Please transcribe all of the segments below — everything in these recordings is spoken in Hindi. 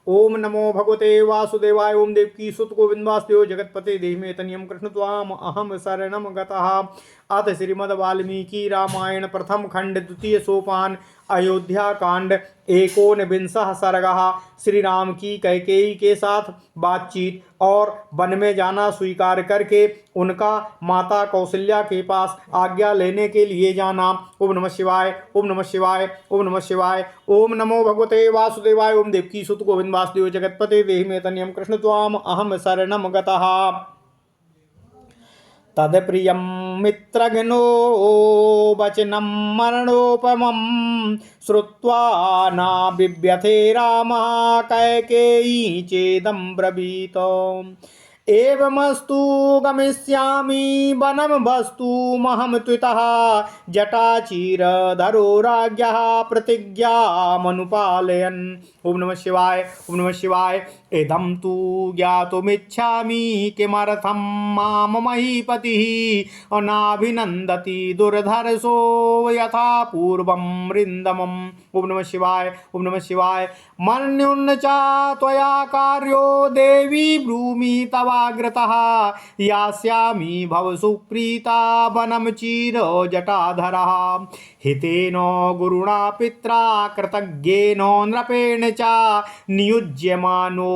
ओम नमो भगवते वासुदेवाय। ओम देवकी सुत गोविंदवासुदेव जगतपते देहिमे तनियम कृष्ण त्वाम अहम शरणम गतः। अथ श्रीमद् वाल्मीकि रामायण प्रथम खंड द्वितीय सोपान अयोध्या कांड एकोनविंशः सर्गः। श्री राम की कैकेयी के साथ बातचीत और वन में जाना स्वीकार करके उनका माता कौशल्या के पास आज्ञा लेने के लिए जाना। ओम नमः शिवाय, ओम नमः शिवाय, ओम नमः शिवाय। ओम नमो भगवते वासुदेवाय। ओम देवकी सुत गोविंद वासुदेव जगतपते देहिमे तनियम कृष्ण त्वाम अहम शरणम गतः। तत्प्रियं मित्रघ्नो वचनं मरणोपमं श्रुत्वा न बिभ्यथे रामः कैकेयी चेदं ब्रवीत। एवमस्तु गमिष्यामि वनं वस्तुमहं त्वितः जटाचीरधरो राज्ञः प्रतिज्ञामनुपालयन्। ओम नमः शिवाय, ओम नमः शिवाय। इदं तु ज्ञातुमिच्छामि किमर्थं मां महीपतिः नाभिनन्दति दुर्धर्षो यथा पूर्वं रिन्दमम्। ओम नमः शिवाय, ओम नमः शिवाय। मन्युन्न च त्वया कार्यो देवी ब्रूमि तवाग्रतः यास्यामि भव सुप्रीता वनं चीर जटाधरः। हितेन गुरुणा पित्रा कृतज्ञेन नृपेण च नियुज्यमानो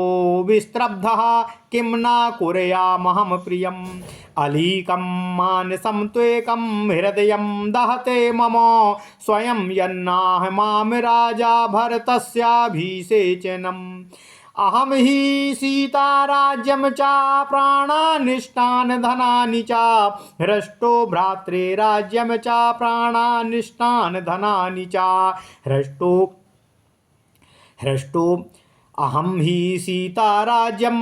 विस्त्रब्धः किं न कुर्यामहं प्रियम्। अलीकं मानसं त्वेकं हृदयं दहते मम स्वयं यन्नाह मां राजा भरतस्याभिषेचनम्। अहम ही सीता राज्यम च प्राणानिष्ठान धनानि च हृष्टो भ्रात्रे राज्यम च प्राणानिष्ठान धनानि च हृष्टो हृष्टो अहम ही सीता राज्यम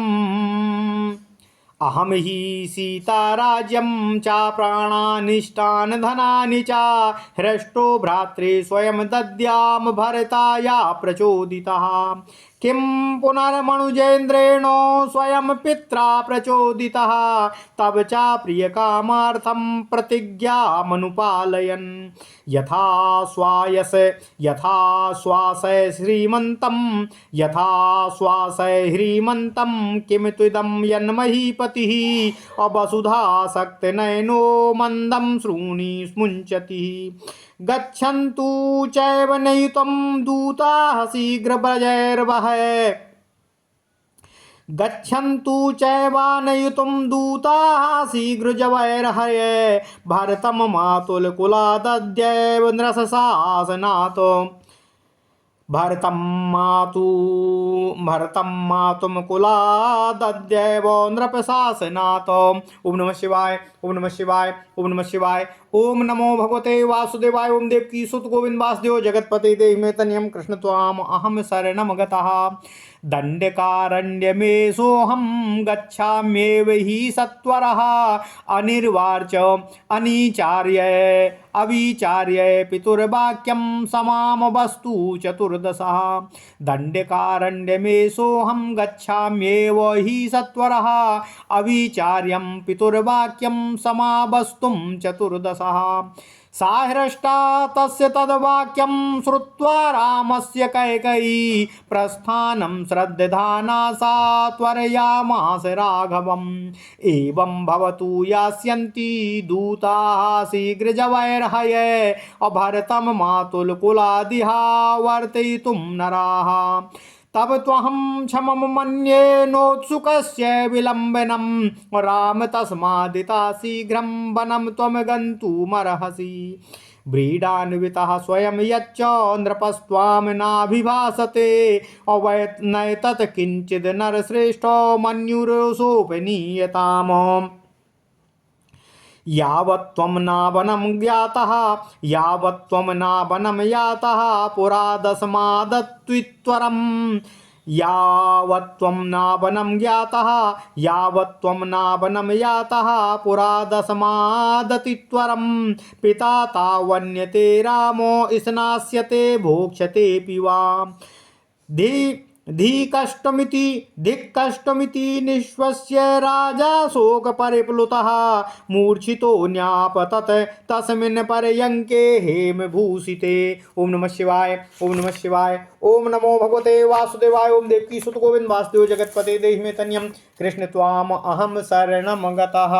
अहम ही सीता राज्यम च प्राणानिष्ठान धनानि च हृष्टो भ्रात्रे स्वयं दद्याम भरताया प्रचोदितः। किं पुनर्मनुजेन्द्रेण स्वयं पित्रा प्रचोदितः तब च प्रियकामार्थं प्रतिज्ञामनुपालयन्। यथा श्वासय श्रीमन्तं किम त्विदं यन्महीपतिः अवसुधासक्तनयनो मन्दं श्रूणि मुञ्चति। गच्छन्तु चैव नयुतं दूताः शीघ्रव्रजैर्वह। गच्छन्तु चैवानयुतं दूताः शीघ्रजवैर्हये भरतं मातुलकुलादद्यैव नृशशासनात्। भरतं मातुम कुलादद्यैव नृपशासनात्। ओम नमः शिवाय, ओम नमः शिवाय, ओम नमः शिवाय। ओम नमो भगवते वासुदेवाय। ओम देवकी सुत गोविंद वासुदेव जगतपते देहिमे तनियं कृष्ण त्वाम अहम शरणम गतः। दंडकारण्यमेषोऽहं गच्छाम्येव हि सत्वरः अनिर्वाच्य अविचार्य पितुर्वाक्यं समाम वस्तु चतुर्दशः। दंडकारण्यमेषोऽहं गच्छाम्येव हि सत्वरः अविचार्यं पितुर्वाक्यं समावस्तुं चतुर्दशः। सा हृष्टा तस्य तद्वाक्यं श्रुत्वा रामस्य कैकेयी प्रस्थानं श्रद्धाना सा त्वरयामास राघवम्। एवं भवतु यास्यन्ति दूताः शीघ्रजवैर्हये अभरतं मातुलकुलादिहा वर्तयितुं नराः। तब त्वहं क्षमं मन्ये नोत्सुकस्य विलम्बनं राम तस्मादिता शीघ्रं वनं त्वं गन्तुमर्हसि। व्रीडान्वितः स्वयं यच्च नृपस्त्वां नाभिभासते अवैतनैतत् किञ्चिद् नरश्रेष्ठो मन्युरसोपनीयताम्। यावत्त्वं नावनं यातः पुरा दशमादत्वित्वरम्। यावत्त्वं नावनं यातः पुरा दशमादतित्वरम्। पिता तावन्यते रामो स्नास्यते भोक्ष्यतेऽपि वा। धिक्कष्टमिति निश्वस्य राजा शोक परिप्लुतः मूर्छितो न्यापतत तस्मिन् पर्यङ्के हेमभूषिते। ओम नमः शिवाय, ओम नमः शिवाय, ओम नमो भगवते वासुदेवाय। ओम देवकी सुत गोविंद वासुदेव जगत्पते देहि मे तन्यं कृष्ण त्वाम अहम शरणं गतः।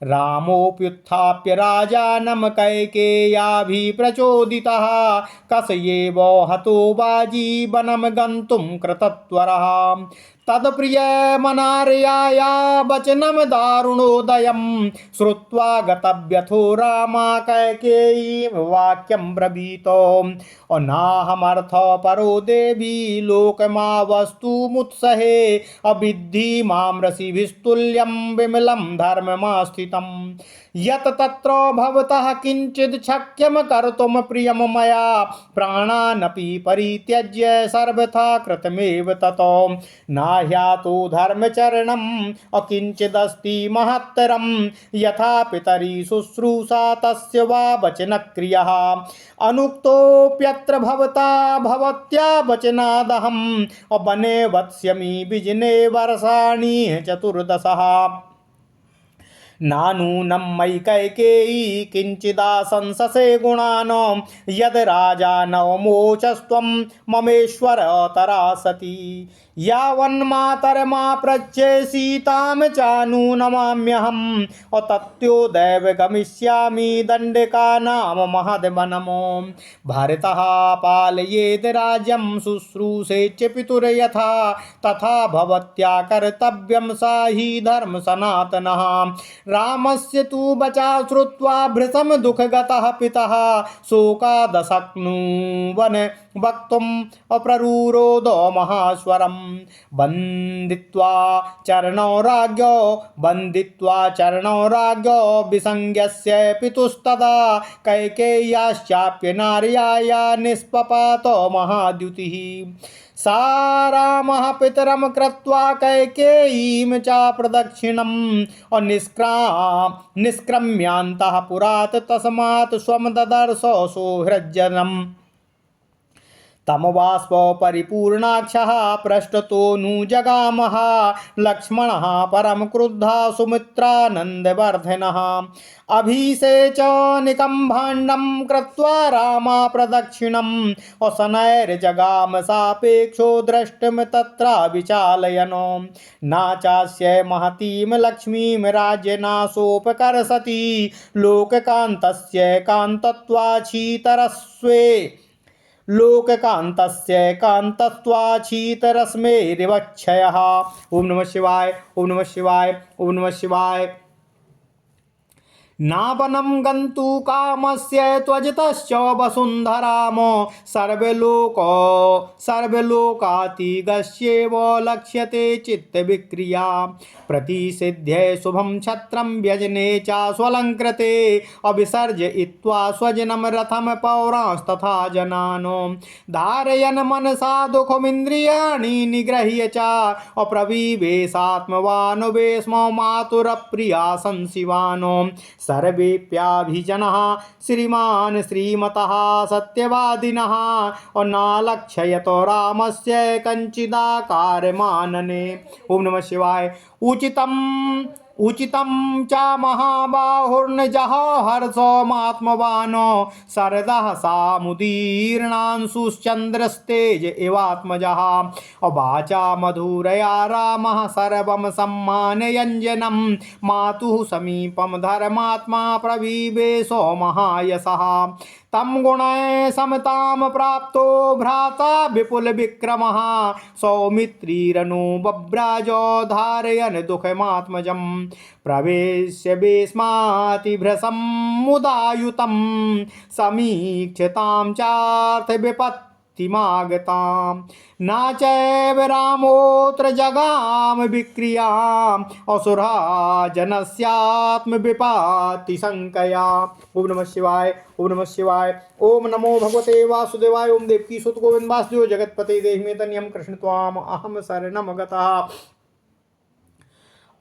रामोऽप्युत्थाप्य राजानं कैकेय्याभिप्रचोदितः कसयेव हतो बाजी वनं गन्तुं कृतत्वरः। तत्प्रियमनार्याया वचनं दारुणोदयं श्रुत्वा गतव्यथो रामा कैकेयीं वाक्यं ब्रवीतो नाहमर्थ परो देवी लोकमावस्तुमुत्सहे अविद्धि मां रसिभिस्तुल्यं विमलं धर्ममास्थितम् यत् तत्र भवतः किञ्चित् शक्यं कर्तुं प्रियं मया प्राणानपि परित्यज्य सर्वथा कृतमेव ततो नाह्यातो धर्मचरणम् अकिञ्चिदस्ति महत्तरं यथा पितरि शुश्रूषा तस्य वा वचनक्रियः अनुक्तोऽप्यत्र भवता भवत्या वचनादहं वने वत्स्यामि विजने वर्षाणि चतुर्दशः नानूनं मयि कैकेयी किञ्चिदाशंससे गुणान् यद् राजा नवमोचस्त्वं ममेश्वरतरा सती यावन्मातरमाप्रच्ये सीतां चानूनमाम्यहम् तत्यो दैव गमिष्यामि दण्डकानां महद्वनमो भरतः पालयेद् राज्यं शुश्रूषे च पितुर्यथा तथा भवत्या कर्तव्यं सा हि धर्म सनातनः रामस्य तु वचा श्रुत्वा भृशं दुःखगतः पितः शोकादशक्नुवन वक्तुम् अप्ररुरोध महास्वरं वन्दित्वा चरणौ राज्ञो विसंज्ञस्य पितुस्तदा कैकेय्याश्चाप्य नार्याया निष्पपात महाद्युतिः सा रामः पितरं कृत्वा कैकेयीं च प्रदक्षिणं निष्क्रम्यान्तः पुरात् तस्मात् स्वं ददर्श सौहृदजनम् तमवास्प परिपूर्णाक्षः पृष्ठतोऽनुजगामः लक्ष्मणः परम क्रुद्धः सुमित्रानन्दवर्धनः अभिषेचनिकं भाण्डं कृत्वा रामा प्रदक्षिणम् असनैर्जगाम सापेक्षो द्रष्टुं तत्र विचालयन् न चास्य महतीं लक्ष्मीं राज्यनाशोपकर्षति लोककान्तस्य कान्तत्वाच्छीतरस्वे लोककान्तस्य कान्तत्वाच्छीतरश्मेरिवक्षयः। ओम नमः शिवाय, ओम नमः शिवाय, ओम नमः शिवाय। नावनं गन्तु कामस्य त्वजितश्च वसुन्धराम सर्वलोकातिगस्येव लक्ष्यते चित्तविक्रिया प्रतिसिद्ध्ये शुभं छत्रं व्यजने च स्वलङ्कृते अविसर्जयित्वा स्वजनं रथं पौरांस्तथा जनान् धारयन् मनसा दुःखमिन्द्रियाणि निगृह्य च अप्रविवेशात्मवान् वेश्म मातुरप्रिया संशिवान् सर्वेऽप्याभिजनः श्रीमान् श्रीमतः सत्यवादिनः नालक्षयतो रामस्य कञ्चिदाकारमानने। ओम नमः शिवाय। उचितं च महाबाहुर्निजः हर्षमात्मवान् शरदः सामुदीर्णांशुश्चन्द्रस्तेज इवात्मजः वाचा मधुरया रामः सर्वं सम्मानयञ्जनं मातुः समीपं धर्मात्मा प्रविवेशो महायशः तं गुणै समतां प्राप्तो भ्राता विपुल विक्रमः सौमित्रीरनु बभ्राजो धारयन् दुःखमात्मजं प्रवेश्य भीष्मातिभृशं मुदायुतं समीक्षतां चार्थविपत्तिमागतां न चैव रामोऽत्र जगाम विक्रियाम् असुरा जनस्यात्मविपत्तिशङ्कया। ओम नमः शिवाय, ओम नमः शिवाय, ओम नमो भगवते वासुदेवाय। ओम देवकी सुत गोविंद वासुदेव जगत्पते देहि मे तन्यं कृष्ण त्वाम अहम शरणं गतः।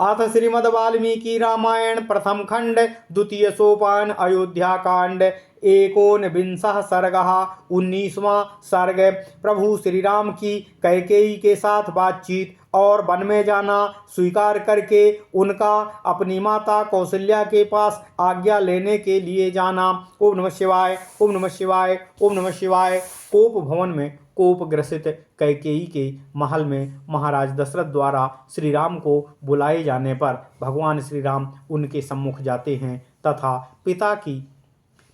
अथ श्रीमद् वाल्मीकि रामायण प्रथम खंड द्वितीय सोपान अयोध्या कांड एकोनविंशः सर्गः 19वां सर्ग। प्रभु श्री राम की कैकेयी के साथ बातचीत और वन में जाना स्वीकार करके उनका अपनी माता कौशल्या के पास आज्ञा लेने के लिए जाना। ओम नमः शिवाय, ओम नमः शिवाय, ओम नमः शिवाय। कोप भवन में कोप ग्रसित कैकेयी के महल में महाराज दशरथ द्वारा श्री राम को बुलाए जाने पर भगवान श्री राम उनके सम्मुख जाते हैं तथा पिता की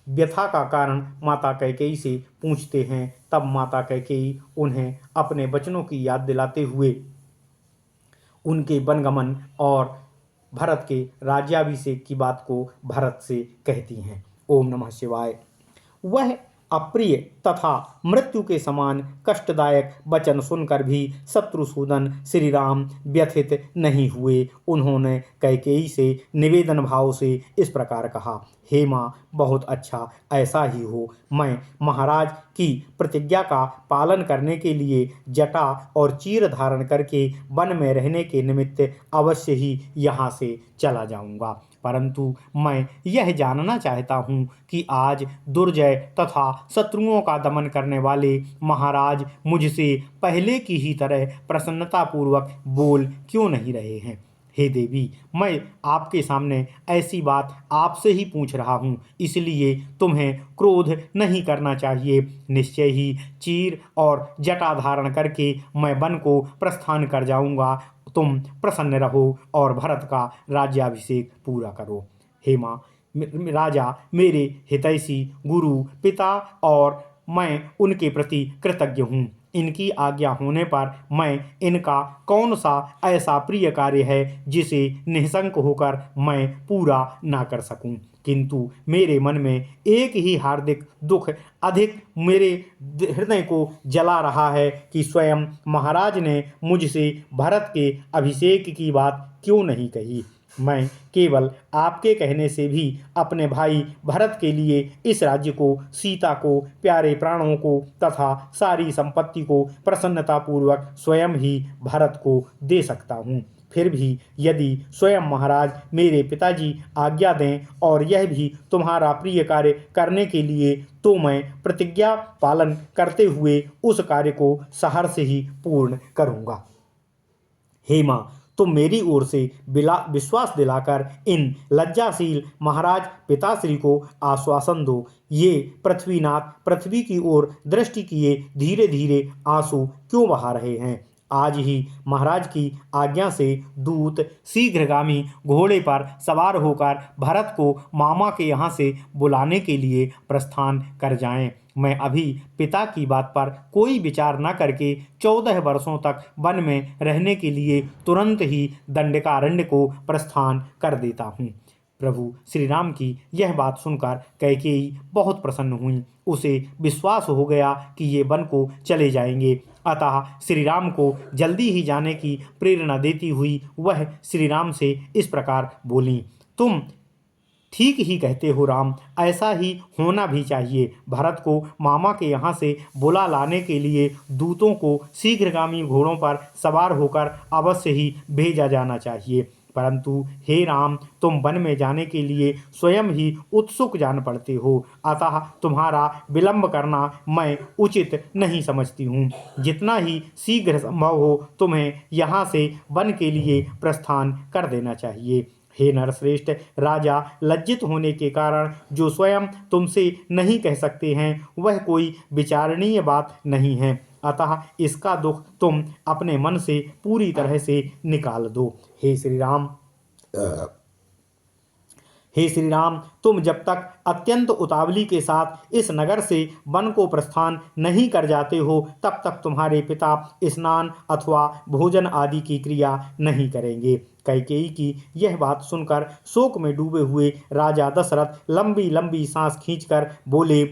व्यथा का कारण माता कैकेयी से पूछते हैं। तब माता कैकेयी उन्हें अपने वचनों की याद दिलाते हुए उनके वनगमन और भरत के राज्याभिषेक की बात को भरत से कहती हैं। ओम नमः शिवाय। वह अप्रिय तथा मृत्यु के समान कष्टदायक वचन सुनकर भी शत्रुसूदन श्री राम व्यथित नहीं हुए। उन्होंने कैकेयी से निवेदन भाव से इस प्रकार कहा, हे माँ, बहुत अच्छा, ऐसा ही हो। मैं महाराज की प्रतिज्ञा का पालन करने के लिए जटा और चीर धारण करके वन में रहने के निमित्त अवश्य ही यहाँ से चला जाऊँगा, परंतु मैं यह जानना चाहता हूँ कि आज दुर्जय तथा शत्रुओं का दमन करने वाले महाराज मुझसे पहले की ही तरह प्रसन्नतापूर्वक बोल क्यों नहीं रहे हैं। हे देवी, मैं आपके सामने ऐसी बात आपसे ही पूछ रहा हूँ, इसलिए तुम्हें क्रोध नहीं करना चाहिए। निश्चय ही चीर और जटा धारण करके मैं वन को प्रस्थान कर जाऊँगा। तुम प्रसन्न रहो और भरत का राज्याभिषेक पूरा करो। हे माँ, राजा मेरे हितैषी गुरु पिता और मैं उनके प्रति कृतज्ञ हूँ। इनकी आज्ञा होने पर मैं इनका कौन सा ऐसा प्रिय कार्य है जिसे निःशंक होकर मैं पूरा ना कर सकूं। किंतु मेरे मन में एक ही हार्दिक दुख अधिक मेरे हृदय को जला रहा है कि स्वयं महाराज ने मुझसे भरत के अभिषेक की बात क्यों नहीं कही। मैं केवल आपके कहने से भी अपने भाई भरत के लिए इस राज्य को, सीता को, प्यारे प्राणों को तथा सारी संपत्ति को प्रसन्नतापूर्वक स्वयं ही भरत को दे सकता हूँ। फिर भी यदि स्वयं महाराज मेरे पिताजी आज्ञा दें और यह भी तुम्हारा प्रिय कार्य करने के लिए, तो मैं प्रतिज्ञा पालन करते हुए उस कार्य को सहर्ष ही पूर्ण करूँगा। हे माँ, तुम मेरी ओर से विश्वास दिलाकर इन लज्जाशील महाराज पिताश्री को आश्वासन दो। ये पृथ्वीनाथ पृथ्वी की ओर दृष्टि किए धीरे धीरे आंसू क्यों बहा रहे हैं। आज ही महाराज की आज्ञा से दूत शीघ्रगामी घोड़े पर सवार होकर भरत को मामा के यहाँ से बुलाने के लिए प्रस्थान कर जाएं। मैं अभी पिता की बात पर कोई विचार न करके 14 वर्षों तक वन में रहने के लिए तुरंत ही दंडकारण्य को प्रस्थान कर देता हूँ। प्रभु श्री राम की यह बात सुनकर कैकेयी बहुत प्रसन्न हुई। उसे विश्वास हो गया कि ये वन को चले जाएंगे। अतः श्री राम को जल्दी ही जाने की प्रेरणा देती हुई वह श्री राम से इस प्रकार बोली, तुम ठीक ही कहते हो राम, ऐसा ही होना भी चाहिए। भरत को मामा के यहाँ से बुला लाने के लिए दूतों को शीघ्रगामी घोड़ों पर सवार होकर अवश्य ही भेजा जाना चाहिए। परंतु हे राम, तुम वन में जाने के लिए स्वयं ही उत्सुक जान पड़ते हो, अतः तुम्हारा विलंब करना मैं उचित नहीं समझती हूँ। जितना ही शीघ्र संभव हो तुम्हें यहाँ से वन के लिए प्रस्थान कर देना चाहिए। हे नरश्रेष्ठ राजा, लज्जित होने के कारण जो स्वयं तुमसे नहीं कह सकते हैं वह कोई विचारणीय बात नहीं है, अतः इसका दुख तुम अपने मन से पूरी तरह से निकाल दो। हे श्री राम, तुम जब तक अत्यंत उतावली के साथ इस नगर से वन को प्रस्थान नहीं कर जाते हो तब तक तुम्हारे पिता स्नान अथवा भोजन आदि की क्रिया नहीं करेंगे। कैकेयी की यह बात सुनकर शोक में डूबे हुए राजा दशरथ लंबी लंबी सांस खींचकर बोले,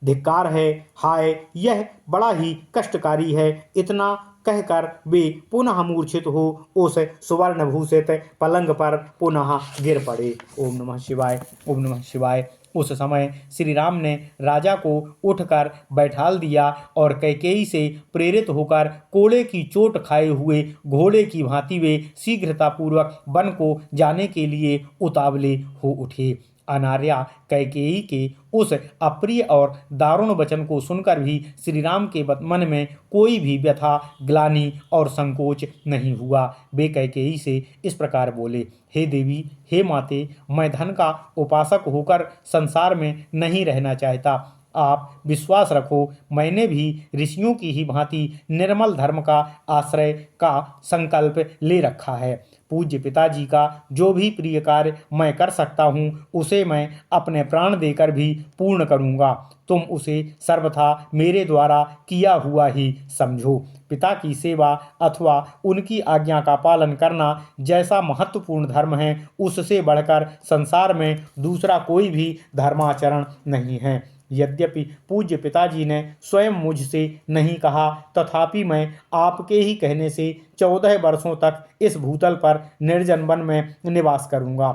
धिक्कार है, हाय, यह बड़ा ही कष्टकारी है। इतना कहकर वे पुनः मूर्छित हो उस सुवर्णभूषित पलंग पर पुनः गिर पड़े। ओम नमः शिवाय, ओम नमः शिवाय। उस समय श्री राम ने राजा को उठकर बैठाल दिया और कैकेयी से प्रेरित होकर कोड़े की चोट खाए हुए घोड़े की भांति वे शीघ्रतापूर्वक वन को जाने के लिए उतावले हो उठे। अनार्या कैकेयी के उस अप्रिय और दारुण वचन को सुनकर भी श्री राम के मन में कोई भी व्यथा, ग्लानि और संकोच नहीं हुआ। वे कैकेयी से इस प्रकार बोले, हे देवी, हे माते, मैं धन का उपासक होकर संसार में नहीं रहना चाहता। आप विश्वास रखो, मैंने भी ऋषियों की ही भांति निर्मल धर्म का आश्रय का संकल्प ले रखा है। पूज्य पिताजी का जो भी प्रिय कार्य मैं कर सकता हूँ उसे मैं अपने प्राण देकर भी पूर्ण करूँगा। तुम उसे सर्वथा मेरे द्वारा किया हुआ ही समझो। पिता की सेवा अथवा उनकी आज्ञा का पालन करना जैसा महत्वपूर्ण धर्म है, उससे बढ़कर संसार में दूसरा कोई भी धर्माचरण नहीं है। यद्यपि पूज्य पिताजी ने स्वयं मुझसे नहीं कहा, तथापि मैं आपके ही कहने से 14 वर्षों तक इस भूतल पर निर्जन वन में निवास करूंगा।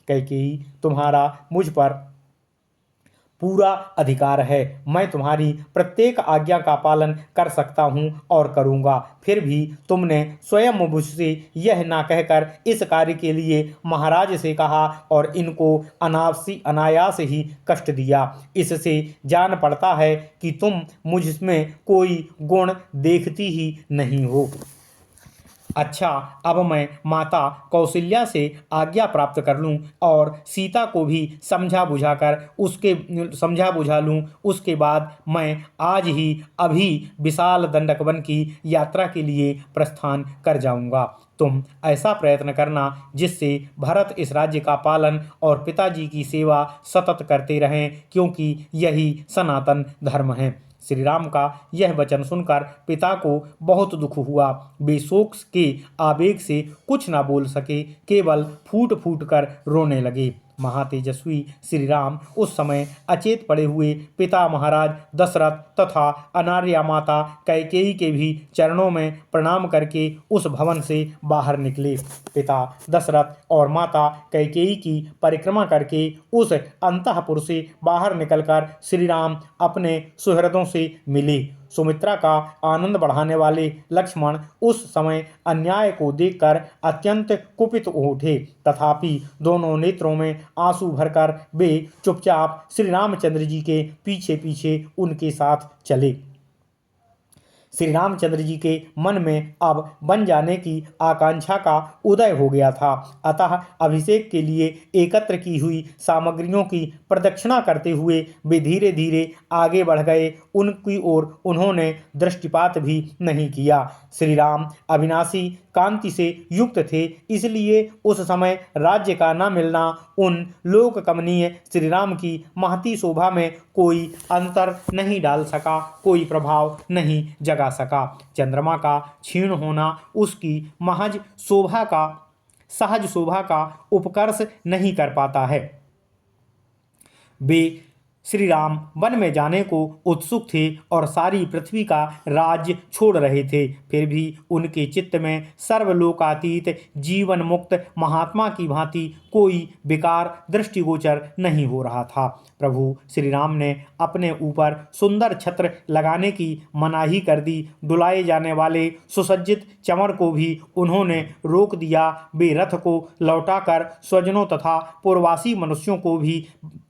कैकेयी, तुम्हारा मुझ पर पूरा अधिकार है। मैं तुम्हारी प्रत्येक आज्ञा का पालन कर सकता हूँ और करूँगा। फिर भी तुमने स्वयं मुझसे यह ना कहकर इस कार्य के लिए महाराज से कहा और इनको अनायास ही कष्ट दिया। इससे जान पड़ता है कि तुम मुझमें कोई गुण देखती ही नहीं हो। अच्छा, अब मैं माता कौशल्या से आज्ञा प्राप्त कर लूं और सीता को भी समझा बुझा लूं। उसके बाद मैं आज ही अभी विशाल दंडक वन की यात्रा के लिए प्रस्थान कर जाऊंगा। तुम ऐसा प्रयत्न करना जिससे भरत इस राज्य का पालन और पिताजी की सेवा सतत करते रहें, क्योंकि यही सनातन धर्म है। श्री राम का यह वचन सुनकर पिता को बहुत दुख हुआ। वे शोक के आवेग से कुछ न बोल सके, केवल फूट फूट कर रोने लगे। महातेजस्वी श्री राम उस समय अचेत पड़े हुए पिता महाराज दशरथ तथा अनार्या माता कैकेयी के भी चरणों में प्रणाम करके उस भवन से बाहर निकले। पिता दशरथ और माता कैकेयी की परिक्रमा करके उस अंतःपुर से बाहर निकलकर श्री राम अपने सुहृदों से मिले। सुमित्रा का आनंद बढ़ाने वाले लक्ष्मण उस समय अन्याय को देखकर अत्यंत कुपित हो उठे, तथापि दोनों नेत्रों में आंसू भरकर वे चुपचाप श्री रामचंद्र जी के पीछे पीछे उनके साथ चले। श्री रामचंद्र जी के मन में अब बन जाने की आकांक्षा का उदय हो गया था, अतः अभिषेक के लिए एकत्र की हुई सामग्रियों की प्रदक्षिणा करते हुए वे धीरे धीरे आगे बढ़ गए। उनकी ओर उन्होंने दृष्टिपात भी नहीं किया। श्री राम अविनाशी कांति से युक्त थे, इसलिए उस समय राज्य का न मिलना उन लोक कमनीय श्री राम की महती शोभा में कोई अंतर नहीं डाल सका, कोई प्रभाव नहीं जगा सका। चंद्रमा का क्षीण होना उसकी महज सहज शोभा का उपकर्ष नहीं कर पाता है। वे श्री राम वन में जाने को उत्सुक थे और सारी पृथ्वी का राज्य छोड़ रहे थे, फिर भी उनके चित्त में सर्वलोकातीत जीवन मुक्त महात्मा की भांति कोई विकार दृष्टिगोचर नहीं हो रहा था। प्रभु श्री राम ने अपने ऊपर सुंदर छत्र लगाने की मनाही कर दी। डुलाए जाने वाले सुसज्जित चमर को भी उन्होंने रोक दिया। वे रथ को लौटाकर स्वजनों तथा पूर्ववासी मनुष्यों को भी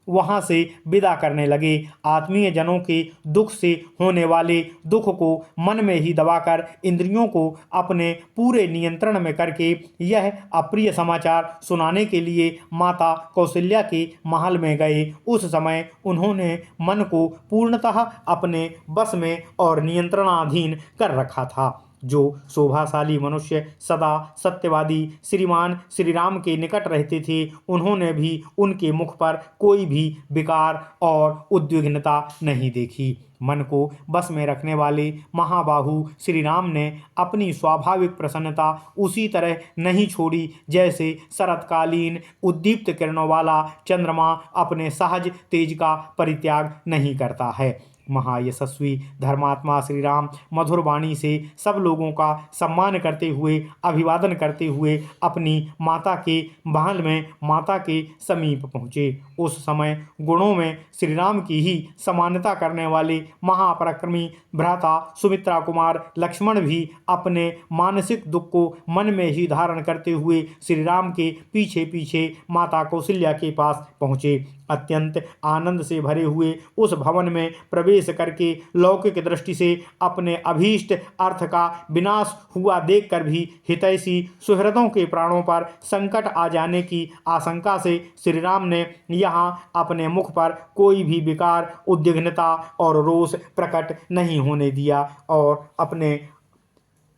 वहां से विदा करने लगे। आत्मीय जनों के दुख से होने वाले दुख को मन में ही दबाकर इंद्रियों को अपने पूरे नियंत्रण में करके यह अप्रिय समाचार सुनाने के लिए माता कौशल्या के महल में गए। उस समय उन्होंने मन को पूर्णतः अपने बस में और नियंत्रणाधीन कर रखा था। जो शोभाशाली मनुष्य सदा सत्यवादी श्रीमान श्री राम के निकट रहते थे, उन्होंने भी उनके मुख पर कोई भी विकार और उद्विग्नता नहीं देखी। मन को बस में रखने वाले महाबाहु श्री राम ने अपनी स्वाभाविक प्रसन्नता उसी तरह नहीं छोड़ी जैसे शरतकालीन उद्दीप्त किरणों वाला चंद्रमा अपने सहज तेज का परित्याग नहीं करता है। महायशस्वी धर्मात्मा श्री राम मधुर वाणी से सब लोगों का सम्मान करते हुए अभिवादन करते हुए अपनी माता के महल में माता के समीप पहुँचे। उस समय गुणों में श्री राम की ही समानता करने वाले महापराक्रमी भ्राता सुमित्रा कुमार लक्ष्मण भी अपने मानसिक दुख को मन में ही धारण करते हुए श्री राम के पीछे पीछे माता कौशल्या के पास पहुँचे। अत्यंत आनंद से भरे हुए उस भवन में प्रवेश करके लौकिक दृष्टि से अपने अभीष्ट अर्थ का विनाश हुआ देखकर भी हितैषी सुहृदों के प्राणों पर संकट आ जाने की आशंका से श्री राम ने यहाँ अपने मुख पर कोई भी विकार, उद्विग्नता और रोष प्रकट नहीं होने दिया और अपने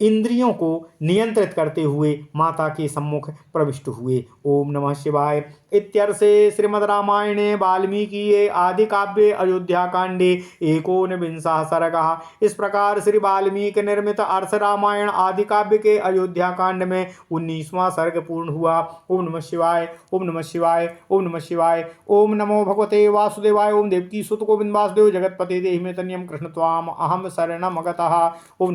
इंद्रियों को नियंत्रित करते हुए माता के सम्मुख प्रविष्ट हुए। ओम नमः शिवाय। इत्यर्थे श्रीमद् रामायणे वाल्मीकि आदि काव्ये अयोध्या कांडे एकोनविंशः सर्गः। इस प्रकार श्री वाल्मीकि निर्मित अर्थ रामायण आदि काव्य के अयोध्या कांड में 19वां सर्ग पूर्ण हुआ। ओम नमः शिवाय। ओम नमः शिवाय। ओम नमः शिवाय। ओम नमो भगवते वासुदेवाय। ओम देवकी सुत गोविंद वासुदेव जगतपते देहि में तन्यम कृष्ण त्वाम अहम शरणम गतः। ओम